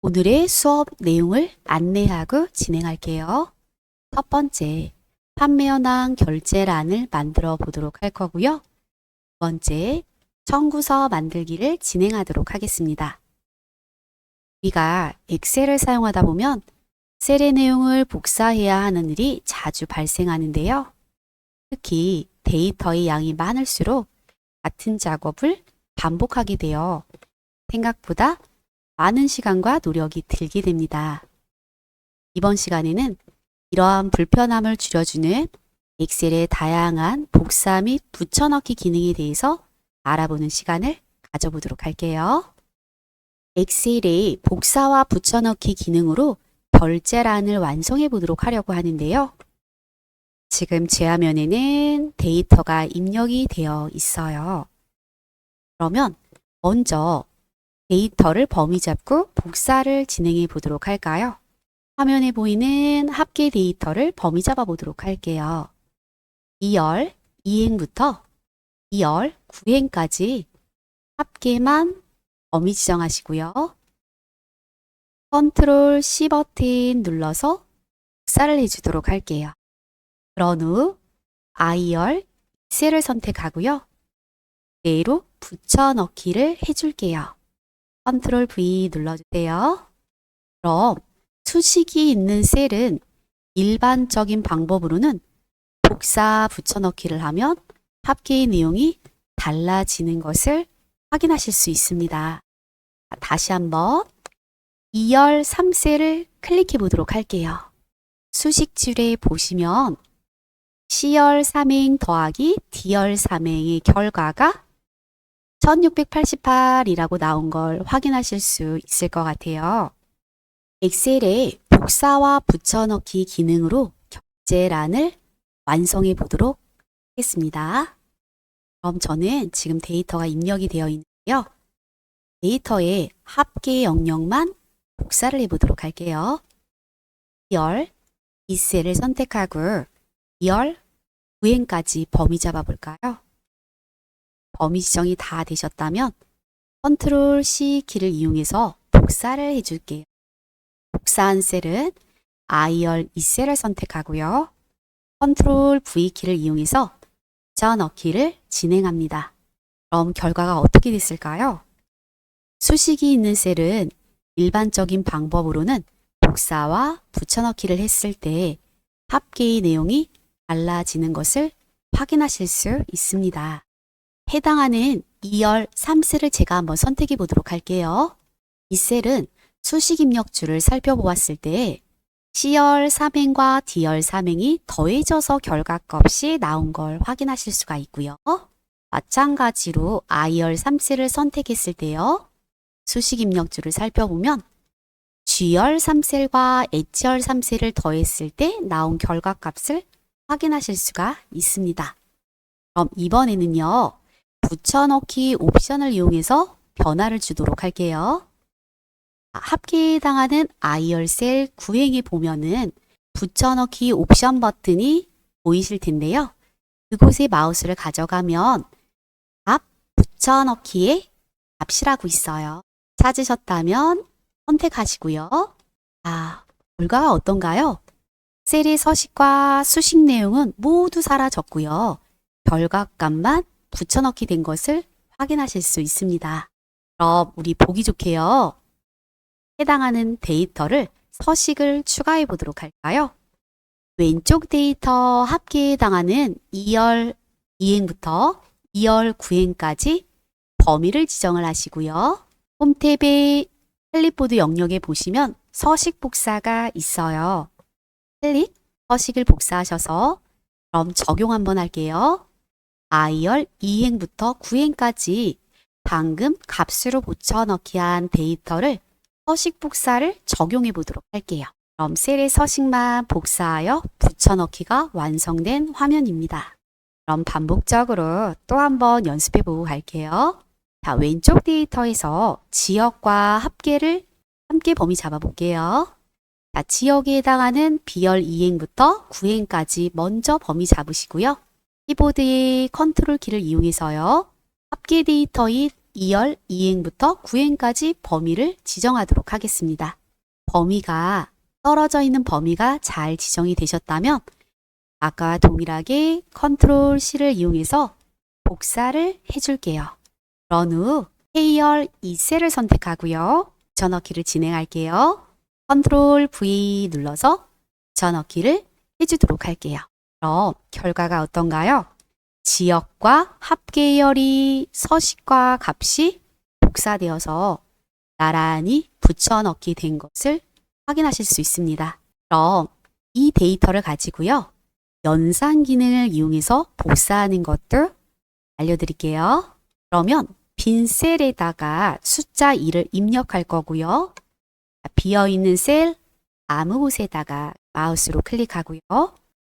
오늘의 수업 내용을 안내하고 진행할게요. 첫 번째, 판매 현황 결제란을 만들어 보도록 할 거고요. 두 번째, 청구서 만들기를 진행하도록 하겠습니다. 우리가 엑셀을 사용하다 보면 셀의 내용을 복사해야 하는 일이 자주 발생하는데요. 특히 데이터의 양이 많을수록 같은 작업을 반복하게 되어 생각보다 많은 시간과 노력이 들게 됩니다. 이번 시간에는 이러한 불편함을 줄여주는 엑셀의 다양한 복사 및 붙여넣기 기능에 대해서 알아보는 시간을 가져보도록 할게요. 엑셀의 복사와 붙여넣기 기능으로 결제란을 완성해 보도록 하려고 하는데요. 지금 제 화면에는 데이터가 입력이 되어 있어요. 그러면 먼저 데이터를 범위 잡고 복사를 진행해 보도록 할까요? 화면에 보이는 합계 데이터를 범위 잡아 보도록 할게요. 2열 2행부터 2열 9행까지 합계만 범위 지정하시고요. 컨트롤 C 버튼 눌러서 복사를 해주도록 할게요. 그런 후 I열 셀을 선택하고요. 그대로 붙여넣기를 해줄게요. 컨트롤 V 눌러주세요. 그럼 수식이 있는 셀은 일반적인 방법으로는 복사 붙여넣기를 하면 합계의 내용이 달라지는 것을 확인하실 수 있습니다. 다시 한번 2열 3셀을 클릭해 보도록 할게요. 수식줄에 보시면 C열 3행 더하기 D열 3행의 결과가 1688이라고 나온 걸 확인하실 수 있을 것 같아요. 엑셀의 복사와 붙여넣기 기능으로 결제란을 완성해 보도록 하겠습니다. 그럼 저는 지금 데이터가 입력이 되어 있는데요. 데이터의 합계 영역만 복사를 해 보도록 할게요. 2열 2셀을 선택하고 2열 9행까지 범위 잡아 볼까요? 범위 지정이 다 되셨다면 컨트롤 C 키를 이용해서 복사를 해줄게요. 복사한 셀은 I열 2셀을 선택하고요. 컨트롤 V 키를 이용해서 붙여넣기를 진행합니다. 그럼 결과가 어떻게 됐을까요? 수식이 있는 셀은 일반적인 방법으로는 복사와 붙여넣기를 했을 때 합계의 내용이 달라지는 것을 확인하실 수 있습니다. 해당하는 2열 3셀을 제가 한번 선택해 보도록 할게요. 이 셀은 수식 입력줄을 살펴보았을 때 C열 3행과 D열 3행이 더해져서 결과값이 나온 걸 확인하실 수가 있고요. 마찬가지로 I열 3셀을 선택했을 때요. 수식 입력줄을 살펴보면 G열 3셀과 H열 3셀을 더했을 때 나온 결과값을 확인하실 수가 있습니다. 그럼 이번에는요. 붙여넣기 옵션을 이용해서 변화를 주도록 할게요. 합계에 해당하는 I열 셀 9행에 보면은 붙여넣기 옵션 버튼이 보이실 텐데요. 그곳에 마우스를 가져가면 값 붙여넣기의 값이라고 있어요. 찾으셨다면 선택하시고요. 결과가 어떤가요? 셀의 서식과 수식 내용은 모두 사라졌고요. 결과값만 붙여넣기 된 것을 확인하실 수 있습니다. 그럼 우리 보기 좋게요. 해당하는 데이터를 서식을 추가해 보도록 할까요? 왼쪽 데이터 합계에 해당하는 2열 2행부터 2열 9행까지 범위를 지정을 하시고요. 홈 탭의 클립보드 영역에 보시면 서식 복사가 있어요. 클릭, 서식을 복사하셔서 그럼 적용 한번 할게요. I열 2행부터 9행까지 방금 값으로 붙여넣기 한 데이터를 서식 복사를 적용해 보도록 할게요. 그럼 셀의 서식만 복사하여 붙여넣기가 완성된 화면입니다. 그럼 반복적으로 또 한번 연습해 보고 갈게요. 자, 왼쪽 데이터에서 지역과 합계를 함께 범위 잡아 볼게요. 자, 지역에 해당하는 B열 2행부터 9행까지 먼저 범위 잡으시고요. 키보드의 컨트롤 키를 이용해서요. 합계 데이터인 2열 2행부터 9행까지 범위를 지정하도록 하겠습니다. 범위가 떨어져 있는 범위가 잘 지정이 되셨다면 아까와 동일하게 컨트롤 C를 이용해서 복사를 해줄게요. 그런 후 K열 2셀을 선택하고요. 붙여넣기를 진행할게요. 컨트롤 V 눌러서 붙여넣기를 해주도록 할게요. 그럼 결과가 어떤가요? 지역과 합계열이 서식과 값이 복사되어서 나란히 붙여넣기 된 것을 확인하실 수 있습니다. 그럼 이 데이터를 가지고요. 연산 기능을 이용해서 복사하는 것도 알려드릴게요. 그러면 빈 셀에다가 숫자 2를 입력할 거고요. 비어있는 셀 아무 곳에다가 마우스로 클릭하고요.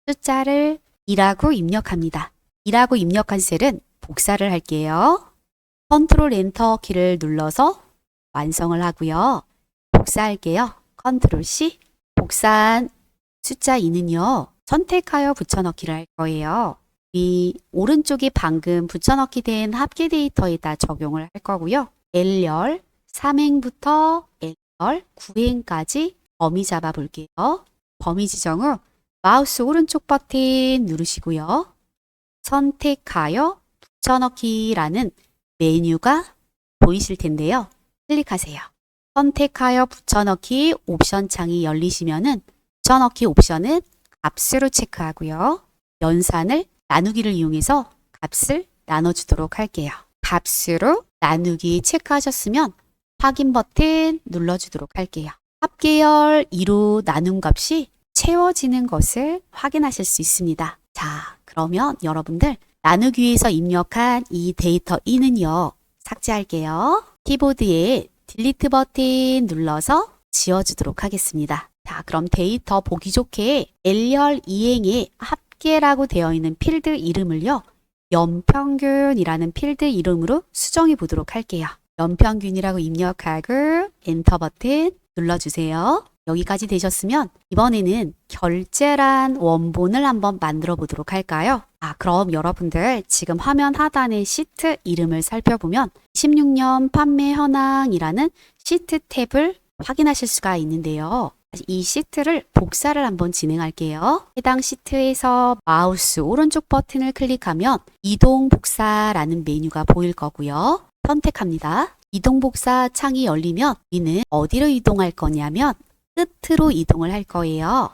숫자를 2라고 입력합니다. 2라고 입력한 셀은 복사를 할게요. 컨트롤 엔터 키를 눌러서 완성을 하고요. 복사할게요. 컨트롤 C. 복사한 숫자 2는요. 선택하여 붙여넣기를 할 거예요. 이 오른쪽에 방금 붙여넣기 된 합계 데이터에다 적용을 할 거고요. L열 3행부터 L열 9행까지 범위 잡아 볼게요. 범위 지정 후 마우스 오른쪽 버튼 누르시고요. 선택하여 붙여넣기라는 메뉴가 보이실 텐데요. 클릭하세요. 선택하여 붙여넣기 옵션 창이 열리시면은 붙여넣기 옵션은 값으로 체크하고요. 연산을 나누기를 이용해서 값을 나눠주도록 할게요. 값으로 나누기 체크하셨으면 확인 버튼 눌러주도록 할게요. 합계열 2로 나눈 값이 채워지는 것을 확인하실 수 있습니다. 자, 그러면 여러분들 나누기에서 입력한 이 데이터 2는요. 삭제할게요. 키보드에 딜리트 버튼 눌러서 지워주도록 하겠습니다. 자, 그럼 데이터 보기 좋게 L열 2행에 합계라고 되어 있는 필드 이름을요. 연평균이라는 필드 이름으로 수정해 보도록 할게요. 연평균이라고 입력하고 엔터 버튼 눌러주세요. 여기까지 되셨으면 이번에는 결제란 원본을 한번 만들어 보도록 할까요? 그럼 여러분들 지금 화면 하단의 시트 이름을 살펴보면 16년 판매 현황이라는 시트 탭을 확인하실 수가 있는데요. 이 시트를 복사를 한번 진행할게요. 해당 시트에서 마우스 오른쪽 버튼을 클릭하면 이동 복사라는 메뉴가 보일 거고요. 선택합니다. 이동 복사 창이 열리면 우리는 어디로 이동할 거냐면 끝으로 이동을 할 거예요.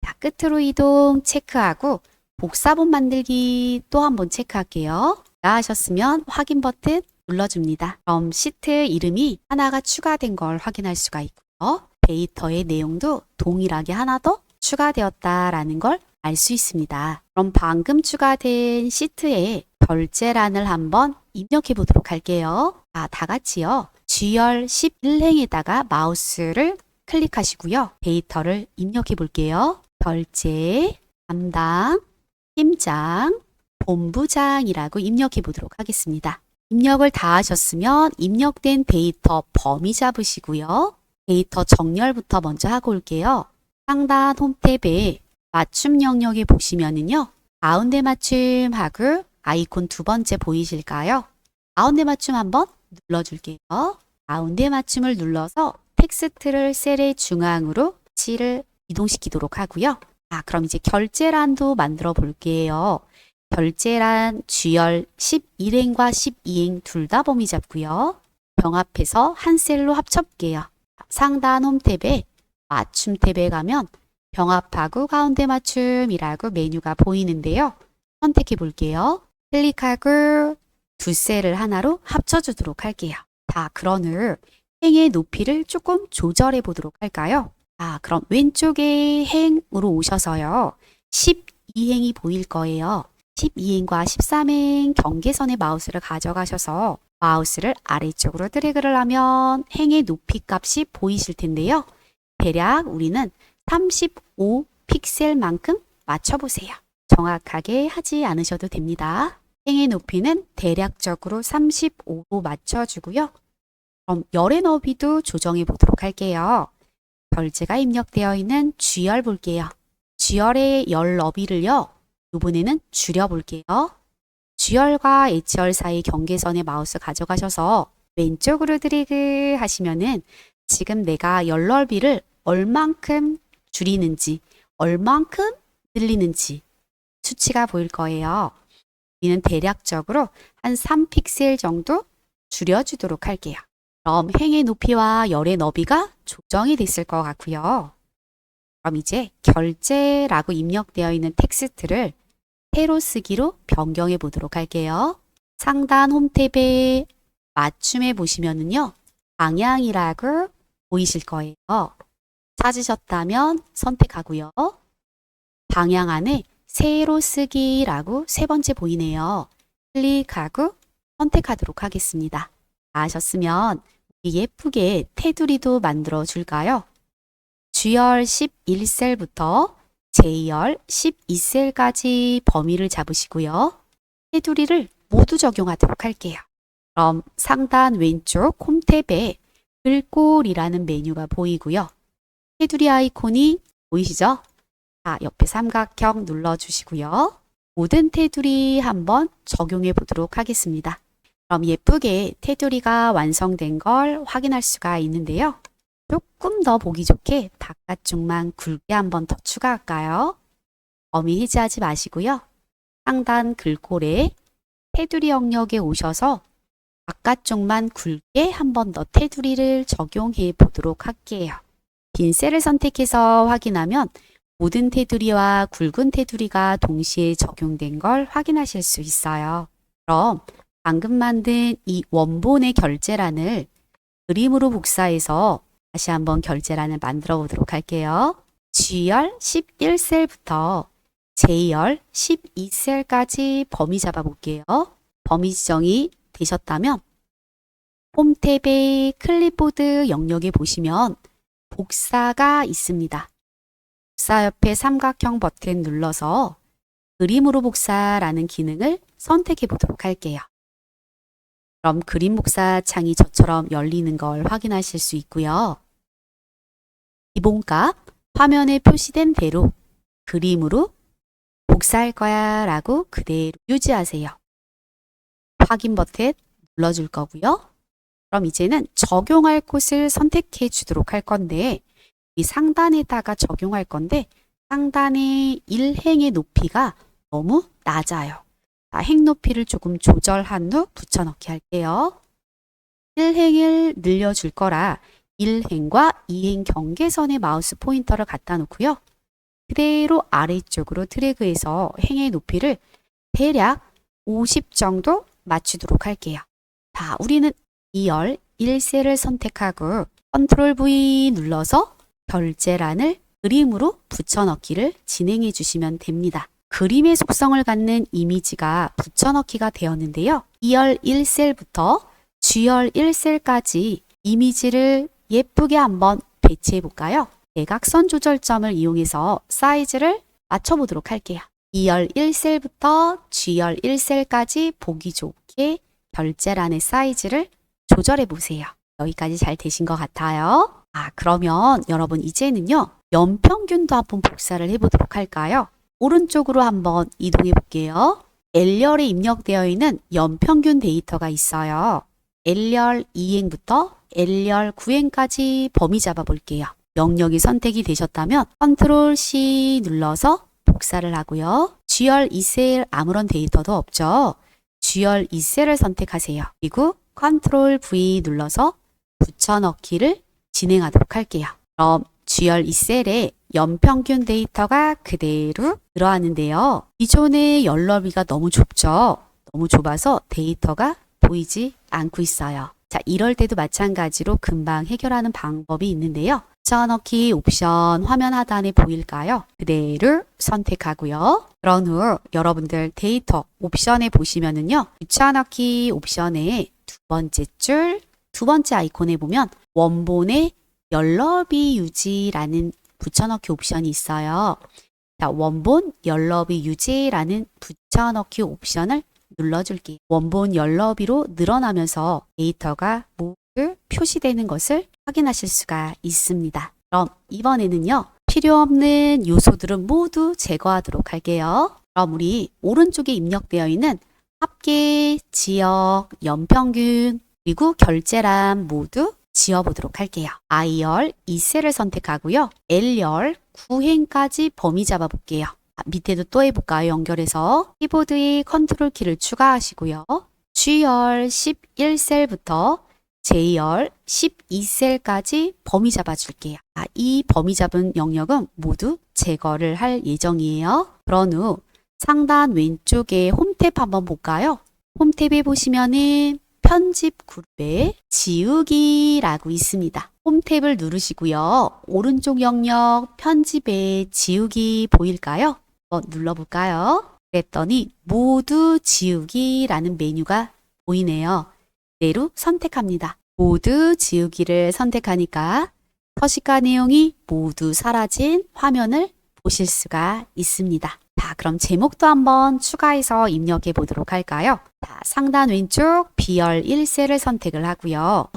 자, 끝으로 이동 체크하고 복사본 만들기 또 한번 체크할게요. 다 하셨으면 확인 버튼 눌러줍니다. 그럼 시트 이름이 하나가 추가된 걸 확인할 수가 있고요. 데이터의 내용도 동일하게 하나 더 추가되었다라는 걸 알 수 있습니다. 그럼 방금 추가된 시트에 결제란을 한번 입력해 보도록 할게요. 다 같이요. G열 11행에다가 마우스를 클릭하시고요. 데이터를 입력해 볼게요. 결제, 담당, 팀장, 본부장이라고 입력해 보도록 하겠습니다. 입력을 다 하셨으면 입력된 데이터 범위 잡으시고요. 데이터 정렬부터 먼저 하고 올게요. 상단 홈 탭에 맞춤 영역에 보시면은요. 가운데 맞춤하고 아이콘 두 번째 보이실까요? 가운데 맞춤 한번 눌러줄게요. 가운데 맞춤을 눌러서 텍스트를 셀의 중앙으로 위치를 이동시키도록 하고요. 그럼 이제 결제란도 만들어 볼게요. 결제란 G열 11행과 12행 둘 다 범위 잡고요. 병합해서 한 셀로 합쳐볼게요. 상단 홈 탭에 맞춤 탭에 가면 병합하고 가운데 맞춤이라고 메뉴가 보이는데요. 선택해 볼게요. 클릭하고 두 셀을 하나로 합쳐주도록 할게요. 그런 후 행의 높이를 조금 조절해 보도록 할까요? 그럼 왼쪽에 행으로 오셔서요. 12행이 보일 거예요. 12행과 13행 경계선의 마우스를 가져가셔서 마우스를 아래쪽으로 드래그를 하면 행의 높이 값이 보이실 텐데요. 대략 우리는 35 픽셀만큼 맞춰보세요. 정확하게 하지 않으셔도 됩니다. 행의 높이는 대략적으로 35로 맞춰주고요. 그럼 열의 너비도 조정해 보도록 할게요. 결제가 입력되어 있는 G열 볼게요. G열의 열 너비를요. 이번에는 줄여볼게요. G열과 H열 사이 경계선의 마우스 가져가셔서 왼쪽으로 드래그 하시면은 지금 내가 열 넓이를 얼만큼 줄이는지, 얼만큼 늘리는지 수치가 보일 거예요. 우리는 대략적으로 한 3픽셀 정도 줄여주도록 할게요. 그럼 행의 높이와 열의 너비가 조정이 됐을 것 같고요. 그럼 이제 결제라고 입력되어 있는 텍스트를 세로 쓰기로 변경해 보도록 할게요. 상단 홈탭에 맞춤에 보시면은요, 방향이라고 보이실 거예요. 찾으셨다면 선택하고요. 방향 안에 세로 쓰기라고 세 번째 보이네요. 클릭하고 선택하도록 하겠습니다. 다 하셨으면 예쁘게 테두리도 만들어 줄까요? G열 11셀부터 J열 12셀까지 범위를 잡으시고요. 테두리를 모두 적용하도록 할게요. 그럼 상단 왼쪽 홈탭에 글꼴이라는 메뉴가 보이고요. 테두리 아이콘이 보이시죠? 자, 옆에 삼각형 눌러주시고요. 모든 테두리 한번 적용해 보도록 하겠습니다. 그럼 예쁘게 테두리가 완성된 걸 확인할 수가 있는데요. 조금 더 보기 좋게 바깥쪽만 굵게 한번 더 추가할까요? 범위 해제하지 마시고요. 상단 글꼴에 테두리 영역에 오셔서 바깥쪽만 굵게 한 번 더 테두리를 적용해 보도록 할게요. 빈 셀을 선택해서 확인하면 모든 테두리와 굵은 테두리가 동시에 적용된 걸 확인하실 수 있어요. 그럼 방금 만든 이 원본의 결제란을 그림으로 복사해서 다시 한번 결제란을 만들어 보도록 할게요. G열 11셀부터 J열 12셀까지 범위 잡아 볼게요. 범위 지정이 되셨다면 홈탭의 클립보드 영역에 보시면 복사가 있습니다. 복사 옆에 삼각형 버튼 눌러서 그림으로 복사라는 기능을 선택해 보도록 할게요. 그럼 그림 복사 창이 저처럼 열리는 걸 확인하실 수 있고요. 기본값 화면에 표시된 대로 그림으로 복사할 거야 라고 그대로 유지하세요. 확인 버튼 눌러줄 거고요. 그럼 이제는 적용할 곳을 선택해 주도록 할 건데 이 상단에다가 적용할 건데 상단의 1행의 높이가 너무 낮아요. 행 높이를 조금 조절한 후 붙여넣기 할게요. 1행을 늘려줄 거라 1행과 2행 경계선에 마우스 포인터를 갖다 놓고요. 그대로 아래쪽으로 드래그해서 행의 높이를 대략 50 정도 맞추도록 할게요. 자, 우리는 2열 1셀을 선택하고 컨트롤 V 눌러서 결제란을 그림으로 붙여넣기를 진행해 주시면 됩니다. 그림의 속성을 갖는 이미지가 붙여넣기가 되었는데요. 2열 1셀부터 G열 1셀까지 이미지를 예쁘게 한번 배치해 볼까요? 대각선 조절점을 이용해서 사이즈를 맞춰보도록 할게요. 2열 1셀부터 G열 1셀까지 보기 좋게 결제란의 사이즈를 조절해 보세요. 여기까지 잘 되신 것 같아요. 그러면 여러분 이제는요. 연평균도 한번 복사를 해보도록 할까요? 오른쪽으로 한번 이동해 볼게요. L열에 입력되어 있는 연평균 데이터가 있어요. L열 2행부터 L열 9행까지 범위 잡아 볼게요. 영역이 선택이 되셨다면 컨트롤 C 눌러서 복사를 하고요. G열 2셀 아무런 데이터도 없죠. G열 2셀을 선택하세요. 그리고 컨트롤 V 눌러서 붙여넣기를 진행하도록 할게요. 그럼 G열 2셀에 연평균 데이터가 그대로 들어왔는데요. 기존의 열 너비가 너무 좁죠. 너무 좁아서 데이터가 보이지 않고 있어요. 자, 이럴 때도 마찬가지로 금방 해결하는 방법이 있는데요. 붙여넣기 옵션 화면 하단에 보일까요? 그대로 선택하고요. 그런 후 여러분들 데이터 옵션에 보시면은요. 붙여넣기 옵션에 두 번째 줄, 두 번째 아이콘에 보면 원본의 열너비 유지라는 붙여넣기 옵션이 있어요. 자, 원본 열너비 유지라는 붙여넣기 옵션을 눌러줄게요. 원본 열너비로 늘어나면서 데이터가 모두 표시되는 것을 확인하실 수가 있습니다. 그럼 이번에는요. 필요 없는 요소들은 모두 제거하도록 할게요. 그럼 우리 오른쪽에 입력되어 있는 합계, 지역, 연평균, 그리고 결제란 모두 지워보도록 할게요. I열 2셀을 선택하고요. L열 9행까지 범위 잡아볼게요. 밑에도 또 해볼까요? 연결해서 키보드의 컨트롤 키를 추가하시고요. G열 11셀부터 J열 12셀까지 범위 잡아줄게요. 이 범위 잡은 영역은 모두 제거를 할 예정이에요. 그런 후 상단 왼쪽에 홈탭 한번 볼까요? 홈탭에 보시면은 편집 그룹에 지우기라고 있습니다. 홈탭을 누르시고요. 오른쪽 영역 편집에 지우기 보일까요? 한번 눌러볼까요? 그랬더니 모두 지우기라는 메뉴가 보이네요. 그대로 선택합니다. 모두 지우기를 선택하니까 서식과 내용이 모두 사라진 화면을 보실 수가 있습니다. 자, 그럼 제목도 한번 추가해서 입력해 보도록 할까요? 자, 상단 왼쪽 B열 1셀을 선택을 하고요.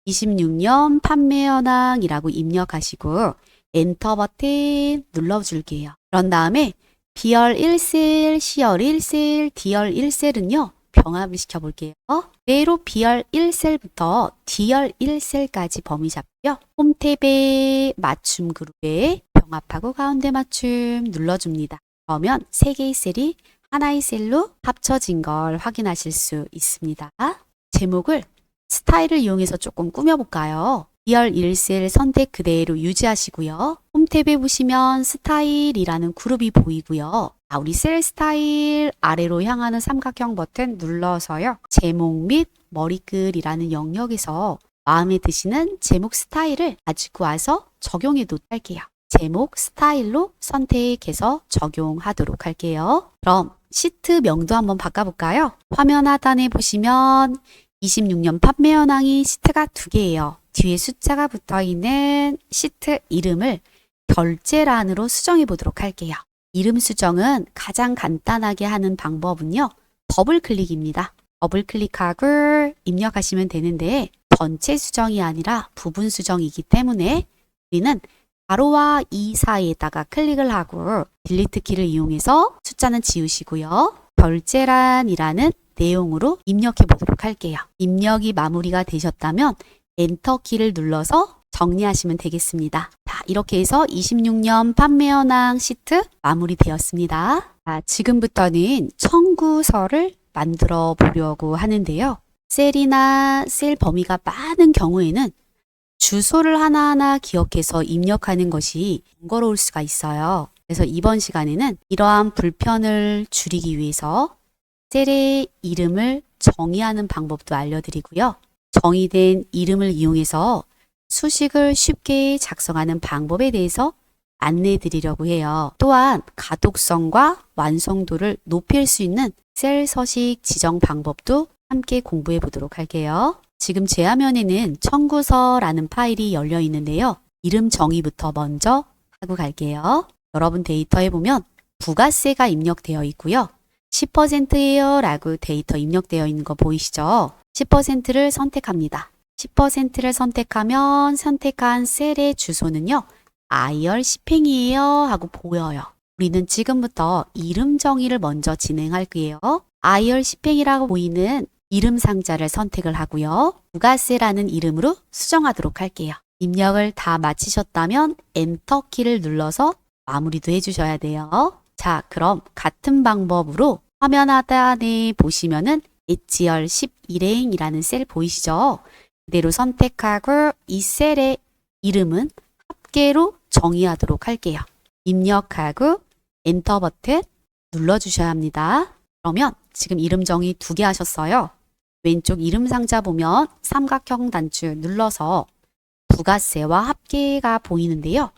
26년 판매 현황이라고 입력하시고 엔터 버튼 눌러줄게요. 그런 다음에 B열 1셀, C열 1셀, D열 1셀은요. 병합을 시켜볼게요. 그대로 B열 1셀부터 D열 1셀까지 범위 잡고요. 홈탭에 맞춤 그룹에 병합하고 가운데 맞춤 눌러줍니다. 그러면 3개의 셀이 하나의 셀로 합쳐진 걸 확인하실 수 있습니다. 제목을 스타일을 이용해서 조금 꾸며볼까요? B열 1셀 선택 그대로 유지하시고요. 홈탭에 보시면 스타일이라는 그룹이 보이고요. 우리 셀 스타일 아래로 향하는 삼각형 버튼 눌러서요. 제목 및 머리글이라는 영역에서 마음에 드시는 제목 스타일을 가지고 와서 적용해 놓을게요. 제목 스타일로 선택해서 적용하도록 할게요. 그럼 시트 명도 한번 바꿔볼까요? 화면 하단에 보시면 26년 판매 현황이 시트가 2개예요. 뒤에 숫자가 붙어있는 시트 이름을 결제란으로 수정해 보도록 할게요. 이름 수정은 가장 간단하게 하는 방법은요. 더블 클릭입니다. 더블 클릭하고 입력하시면 되는데 전체 수정이 아니라 부분 수정이기 때문에 우리는 가로와 이 사이에다가 클릭을 하고 딜리트 키를 이용해서 숫자는 지우시고요. 결제란이라는 내용으로 입력해 보도록 할게요. 입력이 마무리가 되셨다면 엔터 키를 눌러서 정리하시면 되겠습니다. 자, 이렇게 해서 26년 판매 현황 시트 마무리되었습니다. 자, 지금부터는 청구서를 만들어 보려고 하는데요. 셀이나 셀 범위가 많은 경우에는 주소를 하나하나 기억해서 입력하는 것이 번거로울 수가 있어요. 그래서 이번 시간에는 이러한 불편을 줄이기 위해서 셀의 이름을 정의하는 방법도 알려드리고요. 정의된 이름을 이용해서 수식을 쉽게 작성하는 방법에 대해서 안내해 드리려고 해요. 또한 가독성과 완성도를 높일 수 있는 셀 서식 지정 방법도 함께 공부해 보도록 할게요. 지금 제 화면에는 청구서라는 파일이 열려 있는데요. 이름 정의부터 먼저 하고 갈게요. 여러분 데이터에 보면 부가세가 입력되어 있고요. 10%예요 라고 데이터 입력되어 있는 거 보이시죠? 10%를 선택합니다. 10%를 선택하면 선택한 셀의 주소는요. I열 10행이에요 하고 보여요. 우리는 지금부터 이름 정의를 먼저 진행할게요. I열 10행이라고 보이는 이름 상자를 선택을 하고요. 부가세라는 이름으로 수정하도록 할게요. 입력을 다 마치셨다면 엔터 키를 눌러서 마무리도 해주셔야 돼요. 자, 그럼 같은 방법으로 화면 하단에 보시면은 H열 11행이라는 셀 보이시죠? 그대로 선택하고 이 셀의 이름은 합계로 정의하도록 할게요. 입력하고 엔터 버튼 눌러주셔야 합니다. 그러면 지금 이름 정의 2개 하셨어요. 왼쪽 이름 상자 보면 삼각형 단추 눌러서 부가세와 합계가 보이는데요.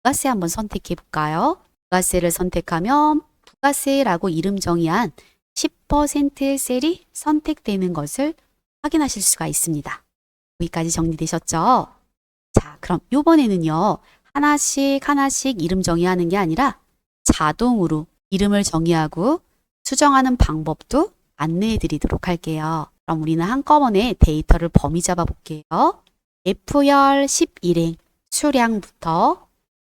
부가세 한번 선택해 볼까요? 부가세를 선택하면 부가세라고 이름 정의한 10% 셀이 선택되는 것을 확인하실 수가 있습니다. 여기까지 정리되셨죠? 자, 그럼 이번에는요. 하나씩 이름 정의하는 게 아니라 자동으로 이름을 정의하고 수정하는 방법도 안내해 드리도록 할게요. 그럼 우리는 한꺼번에 데이터를 범위 잡아 볼게요. F열 11행 수량부터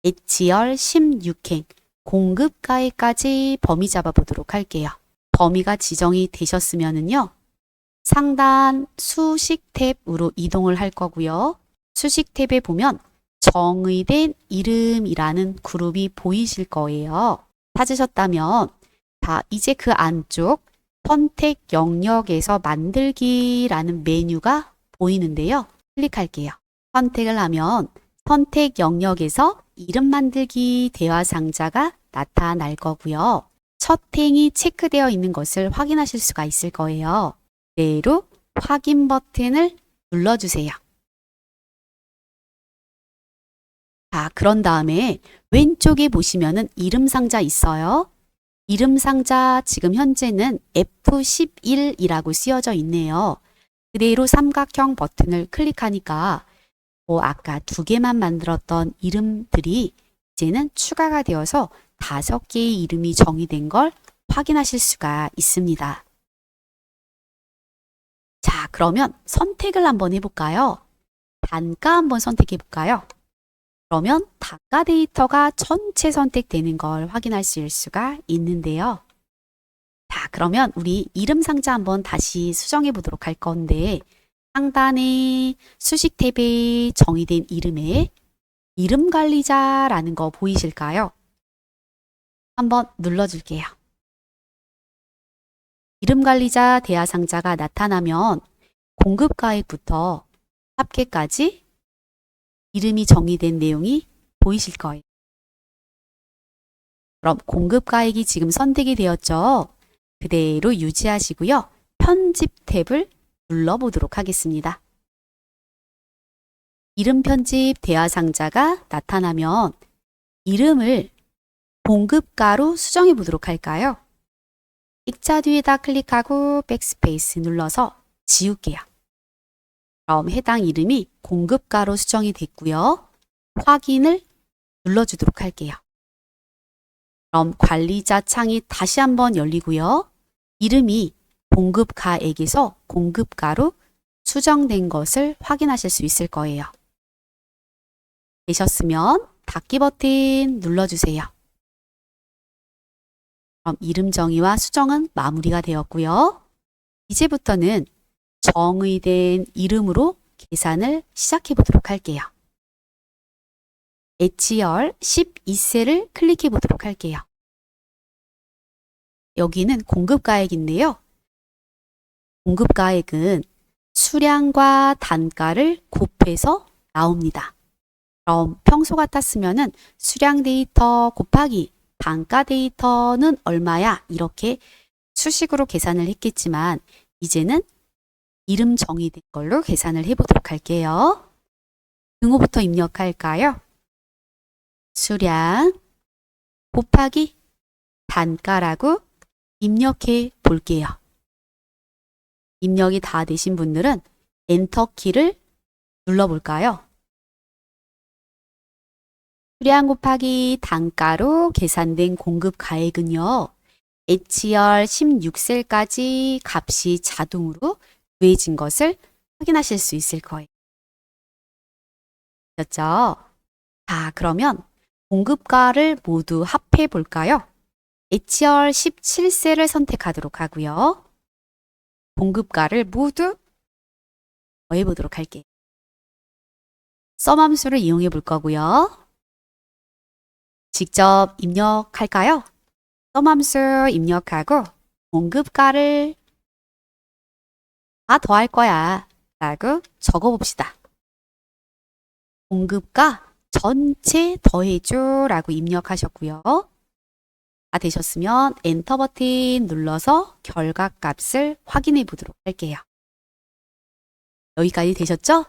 H열 16행 공급가액까지 범위 잡아 보도록 할게요. 범위가 지정이 되셨으면은요. 상단 수식 탭으로 이동을 할 거고요. 수식 탭에 보면 정의된 이름이라는 그룹이 보이실 거예요. 찾으셨다면 자, 이제 그 안쪽 선택 영역에서 만들기라는 메뉴가 보이는데요. 클릭할게요. 선택을 하면 선택 영역에서 이름 만들기 대화 상자가 나타날 거고요. 첫 행이 체크되어 있는 것을 확인하실 수가 있을 거예요. 그대로 확인 버튼을 눌러주세요. 자, 그런 다음에 왼쪽에 보시면은 이름 상자 있어요. 이름 상자 지금 현재는 F11이라고 쓰여져 있네요. 그대로 삼각형 버튼을 클릭하니까 아까 2개만 만들었던 이름들이 이제는 추가가 되어서 5개의 이름이 정의된 걸 확인하실 수가 있습니다. 자, 그러면 선택을 한번 해볼까요? 단가 한번 선택해 볼까요? 그러면 단가 데이터가 전체 선택되는 걸 확인하실 수가 있는데요. 자, 그러면 우리 이름 상자 한번 다시 수정해 보도록 할 건데 상단에 수식 탭에 정의된 이름에 이름 관리자라는 거 보이실까요? 한번 눌러줄게요. 이름 관리자 대화 상자가 나타나면 공급 가액부터 합계까지 이름이 정의된 내용이 보이실 거예요. 그럼 공급 가액이 지금 선택이 되었죠? 그대로 유지하시고요. 편집 탭을 눌러보도록 하겠습니다. 이름 편집 대화 상자가 나타나면 이름을 공급가로 수정해 보도록 할까요? 익자 뒤에다 클릭하고 백스페이스 눌러서 지울게요. 그럼 해당 이름이 공급가로 수정이 됐고요. 확인을 눌러주도록 할게요. 그럼 관리자 창이 다시 한번 열리고요. 이름이 공급가액에서 공급가로 수정된 것을 확인하실 수 있을 거예요. 되셨으면 닫기 버튼 눌러주세요. 그럼 이름 정의와 수정은 마무리가 되었고요. 이제부터는 정의된 이름으로 계산을 시작해 보도록 할게요. H열 12셀을 클릭해 보도록 할게요. 여기는 공급가액인데요. 공급가액은 수량과 단가를 곱해서 나옵니다. 그럼 평소 같았으면은 수량 데이터 곱하기 단가 데이터는 얼마야? 이렇게 수식으로 계산을 했겠지만 이제는 이름 정의된 걸로 계산을 해보도록 할게요. 등호부터 입력할까요? 수량 곱하기 단가라고 입력해 볼게요. 입력이 다 되신 분들은 엔터 키를 눌러볼까요? 수량 곱하기 단가로 계산된 공급 가액은요. H열 16셀까지 값이 자동으로 구해진 것을 확인하실 수 있을 거예요. 됐죠? 자, 그러면 공급가를 모두 합해 볼까요? H열 17셀을 선택하도록 하고요. 공급가를 모두 더해보도록 할게요. 썸 함수를 이용해 볼 거고요. 직접 입력할까요? 썸 함수 입력하고 공급가를 다 더할 거야 라고 적어봅시다. 공급가 전체 더해줘 라고 입력하셨고요. 다 되셨으면 엔터 버튼 눌러서 결과값을 확인해 보도록 할게요. 여기까지 되셨죠?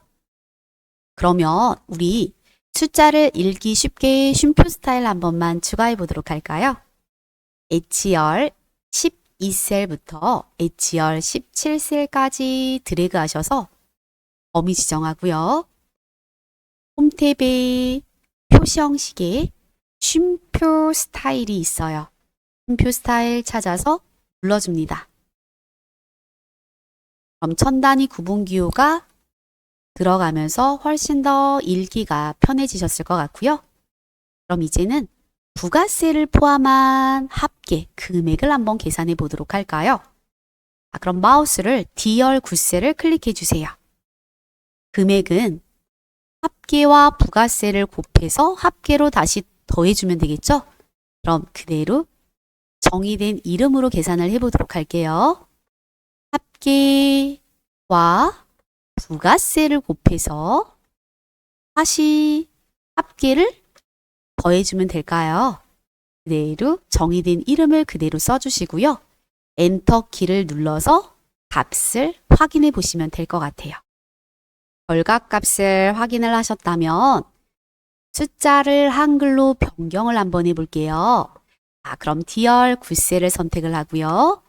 그러면 우리 숫자를 읽기 쉽게 쉼표 스타일 한 번만 추가해 보도록 할까요? H열 12셀부터 H열 17셀까지 드래그 하셔서 범위 지정하고요. 홈 탭에 표시 형식의 쉼표 스타일이 있어요. 쉼표 스타일 찾아서 눌러줍니다. 그럼 천 단위 구분 기호가 들어가면서 훨씬 더 읽기가 편해지셨을 것 같고요. 그럼 이제는 부가세를 포함한 합계 금액을 한번 계산해 보도록 할까요? 그럼 마우스를 D열 9셀을 클릭해 주세요. 금액은 합계와 부가세를 곱해서 합계로 다시 더해주면 되겠죠? 그럼 그대로 정의된 이름으로 계산을 해보도록 할게요. 합계와 부가세를 곱해서 다시 합계를 더해주면 될까요? 그대로 정의된 이름을 그대로 써주시고요. 엔터 키를 눌러서 값을 확인해 보시면 될 것 같아요. 결과값을 확인을 하셨다면 숫자를 한글로 변경을 한번 해볼게요. 그럼 D열 9셀을 선택을 하고요.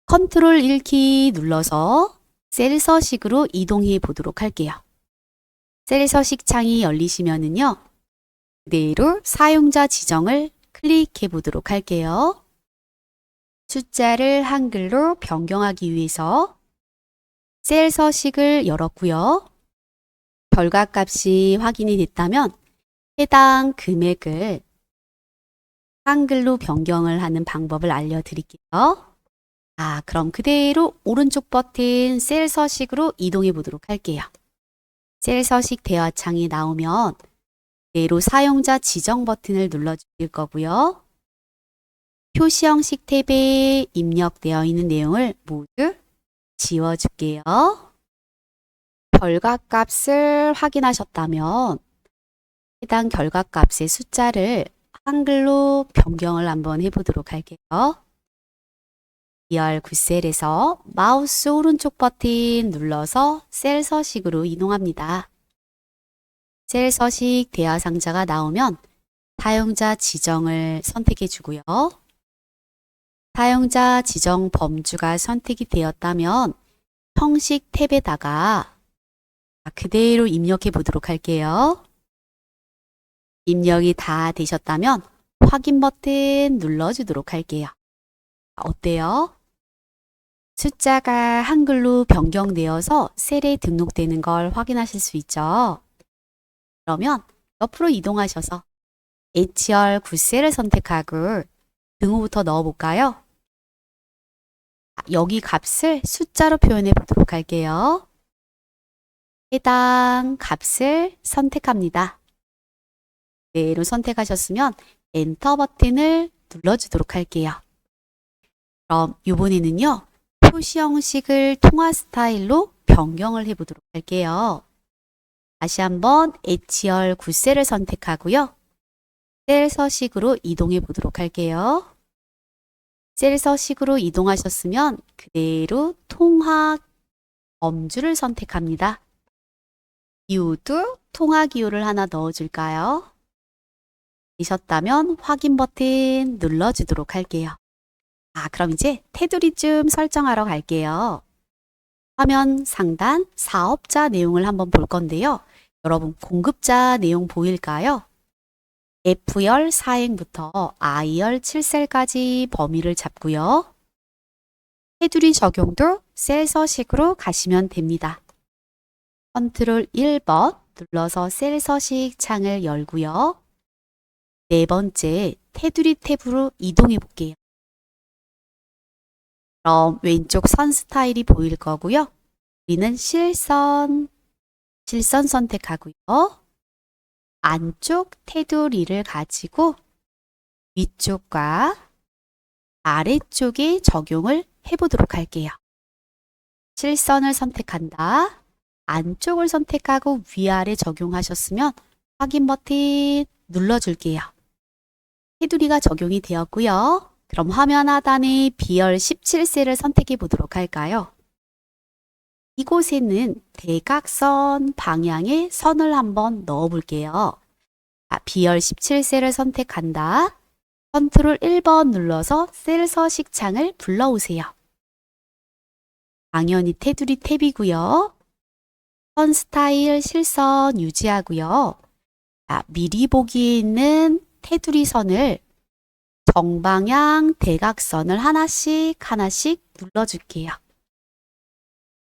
컨트롤 1키 눌러서 셀 서식으로 이동해 보도록 할게요. 셀 서식 창이 열리시면은요. 그대로 사용자 지정을 클릭해 보도록 할게요. 숫자를 한글로 변경하기 위해서 셀 서식을 열었고요. 결과값이 확인이 됐다면 해당 금액을 한글로 변경을 하는 방법을 알려드릴게요. 그럼 그대로 오른쪽 버튼 셀 서식으로 이동해 보도록 할게요. 셀 서식 대화창이 나오면 그대로 사용자 지정 버튼을 눌러주실 거고요. 표시 형식 탭에 입력되어 있는 내용을 모두 지워줄게요. 결과값을 확인하셨다면 해당 결과값의 숫자를 한글로 변경을 한번 해보도록 할게요. D열 9셀에서 마우스 오른쪽 버튼 눌러서 셀 서식으로 이동합니다. 셀 서식 대화 상자가 나오면 사용자 지정을 선택해 주고요. 사용자 지정 범주가 선택이 되었다면 형식 탭에다가 그대로 입력해 보도록 할게요. 입력이 다 되셨다면 확인 버튼 눌러주도록 할게요. 어때요? 숫자가 한글로 변경되어서 셀에 등록되는 걸 확인하실 수 있죠. 그러면 옆으로 이동하셔서 H열 9셀을 선택하고 등호부터 넣어볼까요? 여기 값을 숫자로 표현해 보도록 할게요. 해당 값을 선택합니다. 그대로 선택하셨으면 엔터 버튼을 눌러주도록 할게요. 그럼 이번에는요. 표시 형식을 통화 스타일로 변경을 해보도록 할게요. 다시 한번 H열 9셀을 선택하고요. 셀 서식으로 이동해 보도록 할게요. 셀 서식으로 이동하셨으면 그대로 통화 범주를 선택합니다. 기호도 통화 기호를 하나 넣어줄까요? 되셨다면 확인 버튼 눌러주도록 할게요. 그럼 이제 테두리 좀 설정하러 갈게요. 화면 상단 사업자 내용을 한번 볼 건데요. 여러분 공급자 내용 보일까요? F열 4행부터 I열 7셀까지 범위를 잡고요. 테두리 적용도 셀 서식으로 가시면 됩니다. 컨트롤 1번 눌러서 셀 서식 창을 열고요. 네 번째 테두리 탭으로 이동해 볼게요. 그럼 왼쪽 선 스타일이 보일 거고요. 우리는 실선 선택하고요. 안쪽 테두리를 가지고 위쪽과 아래쪽에 적용을 해보도록 할게요. 실선을 선택한다. 안쪽을 선택하고 위아래 적용하셨으면 확인 버튼 눌러줄게요. 테두리가 적용이 되었고요. 그럼 화면 하단에 B열 17셀을 선택해 보도록 할까요? 이곳에는 대각선 방향의 선을 한번 넣어 볼게요. B열 17셀을 선택한다. 컨트롤 1번 눌러서 셀 서식 창을 불러오세요. 당연히 테두리 탭이고요. 선 스타일 실선 유지하고요. 미리 보기에 있는 테두리 선을 정방향 대각선을 하나씩 눌러줄게요.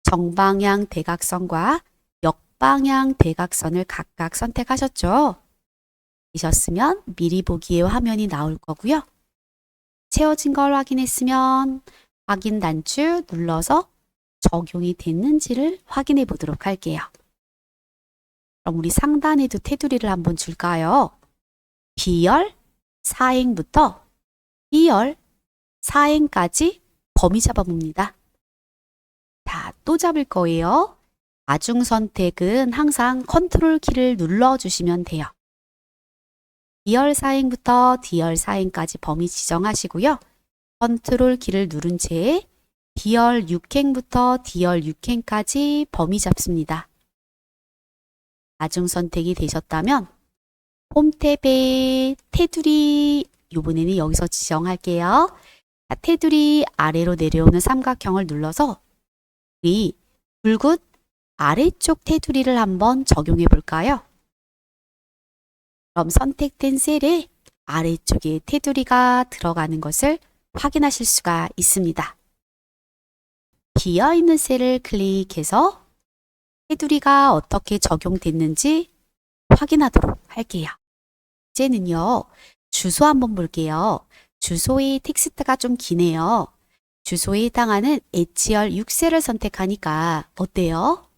정방향 대각선과 역방향 대각선을 각각 선택하셨죠? 되셨으면 미리 보기의 화면이 나올 거고요. 채워진 걸 확인했으면 확인 단추 눌러서 적용이 됐는지를 확인해 보도록 할게요. 그럼 우리 상단에도 테두리를 한번 줄까요? B열 4행부터 B열 4행까지 범위 잡아봅니다. 자, 또 잡을 거예요. 나중 선택은 항상 컨트롤 키를 눌러주시면 돼요. B열 4행부터 D열 4행까지 범위 지정하시고요. 컨트롤 키를 누른 채 B열 6행부터 D열 6행까지 범위 잡습니다. 나중 선택이 되셨다면 홈 탭에 테두리, 이번에는 여기서 지정할게요. 자, 테두리 아래로 내려오는 삼각형을 눌러서 우리 붉은 아래쪽 테두리를 한번 적용해 볼까요? 그럼 선택된 셀에 아래쪽에 테두리가 들어가는 것을 확인하실 수가 있습니다. 비어있는 셀을 클릭해서 테두리가 어떻게 적용됐는지 확인하도록 할게요. 이제는요, 주소 한번 볼게요. 주소의 텍스트가 좀 기네요. 주소에 해당하는 H열 6셀을 선택하니까 어때요?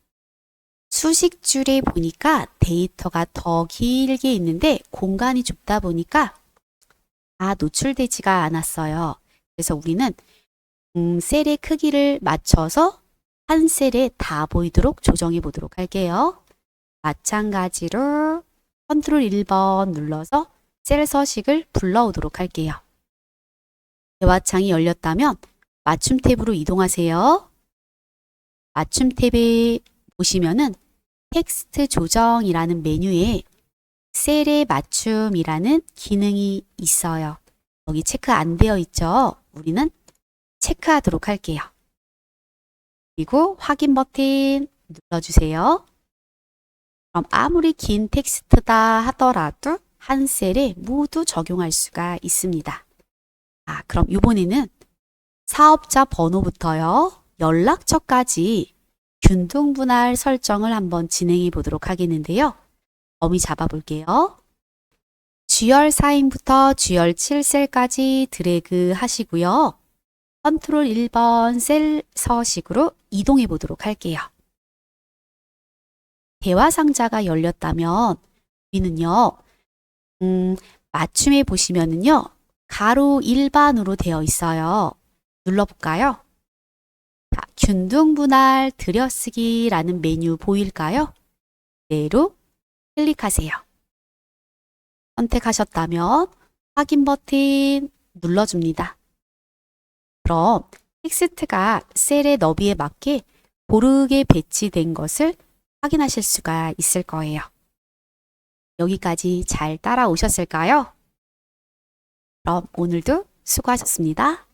수식줄에 보니까 데이터가 더 길게 있는데 공간이 좁다 보니까 노출되지가 않았어요. 그래서 우리는 셀의 크기를 맞춰서 한 셀에 다 보이도록 조정해 보도록 할게요. 마찬가지로 컨트롤 1번 눌러서 셀 서식을 불러오도록 할게요. 대화창이 열렸다면 맞춤 탭으로 이동하세요. 맞춤 탭에 보시면은 텍스트 조정이라는 메뉴에 셀의 맞춤이라는 기능이 있어요. 여기 체크 안 되어 있죠? 우리는 체크하도록 할게요. 그리고 확인 버튼 눌러주세요. 그럼 아무리 긴 텍스트다 하더라도 한 셀에 모두 적용할 수가 있습니다. 그럼 이번에는 사업자 번호부터요, 연락처까지 균등 분할 설정을 한번 진행해 보도록 하겠는데요. 범위 잡아 볼게요. G열 4행부터 G열 7셀까지 드래그 하시고요. 컨트롤 1번 셀 서식으로 이동해 보도록 할게요. 대화 상자가 열렸다면 우리는요, 맞춤에 보시면은요, 가로 일반으로 되어 있어요. 눌러볼까요? 자, 균등 분할 들여쓰기라는 메뉴 보일까요? 그대로 클릭하세요. 선택하셨다면 확인 버튼 눌러줍니다. 그럼 텍스트가 셀의 너비에 맞게 고르게 배치된 것을 확인하실 수가 있을 거예요. 여기까지 잘 따라오셨을까요? 그럼 오늘도 수고하셨습니다.